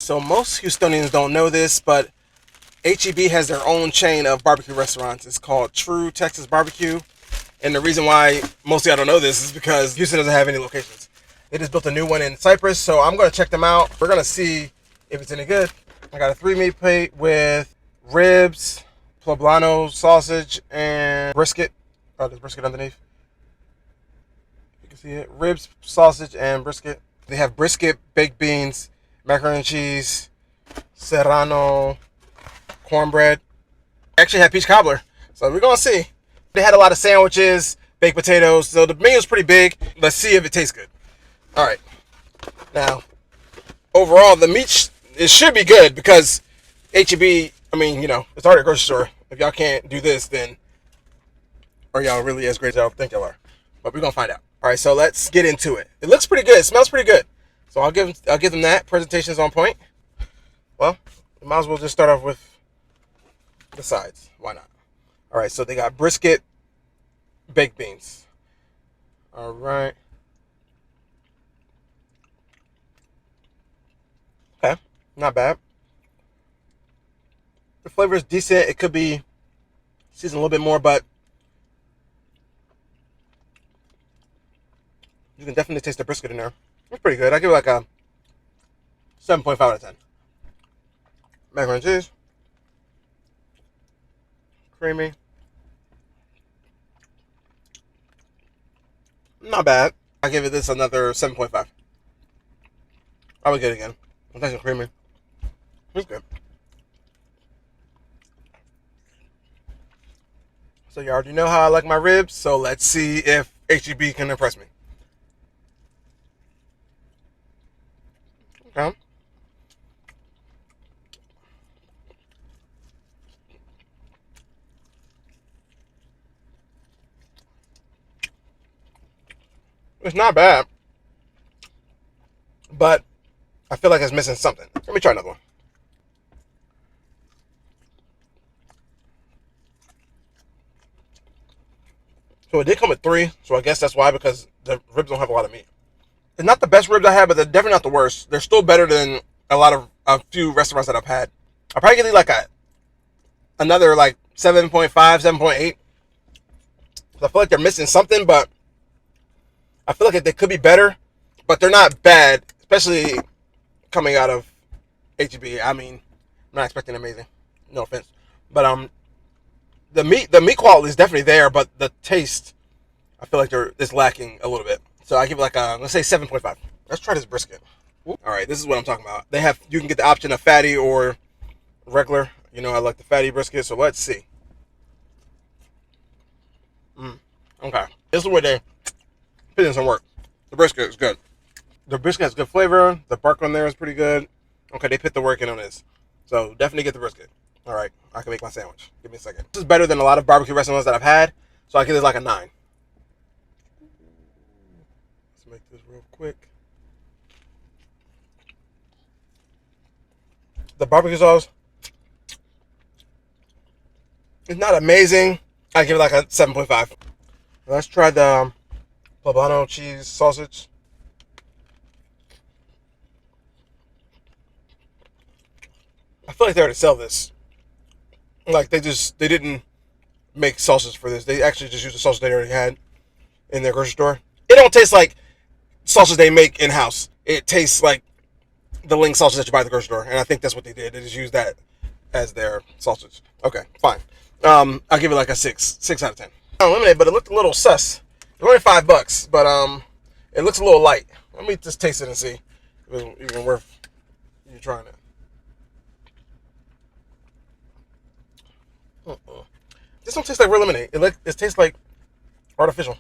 So most Houstonians don't know this, but HEB has their own chain of barbecue restaurants. It's called True Texas Barbecue. And the reason why mostly I don't know this is because Houston doesn't have any locations. They just built a new one in Cypress, so I'm going to check them out. We're going to see if it's any good. I got a 3-meat plate with ribs, poblano sausage, and brisket. Oh, there's brisket underneath. You can see it. Ribs, sausage, and brisket. They have brisket, baked beans, macaroni and cheese, serrano, cornbread. I actually had peach cobbler, so we're going to see. They had a lot of sandwiches, baked potatoes, so the menu's pretty big. Let's see if it tastes good. All right. Now, overall, the meat, it should be good because HEB, I mean, you know, it's already a grocery store. If y'all can't do this, then are y'all really as great as y'all think y'all are? But we're going to find out. All right, so let's get into it. It looks pretty good. It smells pretty good. So I'll give them that. Presentation's on point. Well, we might as well just start off with the sides. Why not? All right, so they got brisket, baked beans. All right. Okay, not bad. The flavor is decent. It could be seasoned a little bit more, but you can definitely taste the brisket in there. It's pretty good. I give it like a 7.5 out of 10. Macaroni and cheese. Creamy. Not bad. I give it this another 7.5. I would get it again. It's nice and creamy. It's good. So you already know how I like my ribs, so let's see if HEB can impress me. Okay. It's not bad, but I feel like it's missing something. Let me try another one. So it did come with 3, so I guess that's why, because the ribs don't have a lot of meat. It's not the best ribs I had, but they're definitely not the worst. They're still better than a few restaurants that I've had. I'll probably give like another like 7.5, 7.8. I feel like they're missing something, but I feel like they could be better, but they're not bad, especially coming out of HEB. I mean, I'm not expecting amazing. No offense, but the meat quality is definitely there, but the taste, I feel like it's lacking a little bit. So I give it like let's say 7.5. Let's try this brisket. All right, this is what I'm talking about. You can get the option of fatty or regular. You know, I like the fatty brisket, so let's see. Okay, this is where they put in some work. The brisket is good. The brisket has good flavor. The bark on there is pretty good. Okay, they put the work in on this. So definitely get the brisket. All right, I can make my sandwich. Give me a second. This is better than a lot of barbecue restaurants that I've had, so I give this like a 9. Let's make this real quick. The barbecue sauce is not amazing. I give it like a 7.5. Let's try the poblano cheese sausage. I feel like they already sell this. Like they didn't make sausage for this. They actually just used the sausage they already had in their grocery store. It don't taste like sausage they make in house. It tastes like the Ling sausage that you buy at the grocery store, and I think that's what they did. They just used that as their sausage. Okay, fine. I'll give it like a 6 out of 10. Unlimited, but it looked a little sus. It's only $5, but it looks a little light. Let me just taste it and see if it's even worth you trying it. This don't taste like real lemonade. It tastes like artificial.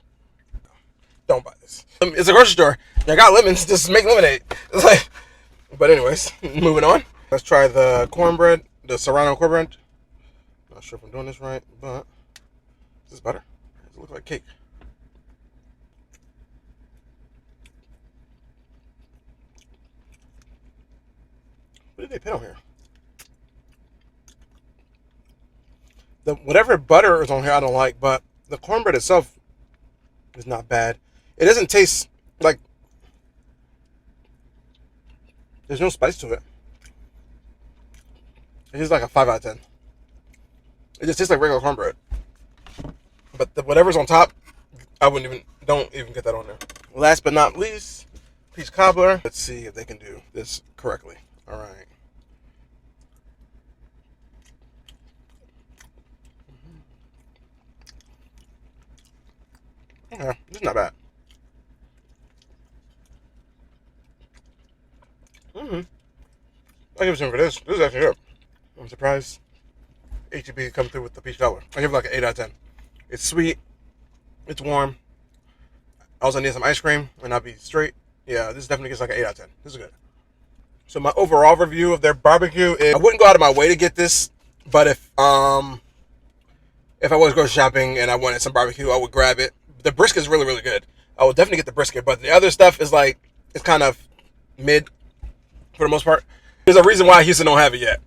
Don't buy this. It's a grocery store. Y'all got lemons. Just make lemonade. It's like, but anyways, moving on. Let's try the cornbread, the serrano cornbread. Not sure if I'm doing this right, but is this butter? It looks like cake. What did they put on here? Whatever butter is on here, I don't like, but the cornbread itself is not bad. It doesn't taste like there's no spice to it. It's just like a 5 out of 10. It just tastes like regular cornbread. But whatever's on top, don't even get that on there. Last but not least, peach cobbler. Let's see if they can do this correctly. All right. Yeah, this is not bad. I give it some for this. This is actually good. I'm surprised HEB come through with the peach cobbler. I give it like an 8 out of 10. It's sweet. It's warm. I also need some ice cream, and I'll be straight. Yeah, this definitely gets like an 8 out of 10. This is good. So my overall review of their barbecue is, I wouldn't go out of my way to get this, but if I was grocery shopping and I wanted some barbecue, I would grab it. The brisket is really, really good. I would definitely get the brisket, but the other stuff is like, it's kind of mid for the most part. There's a reason why Houston don't have it yet.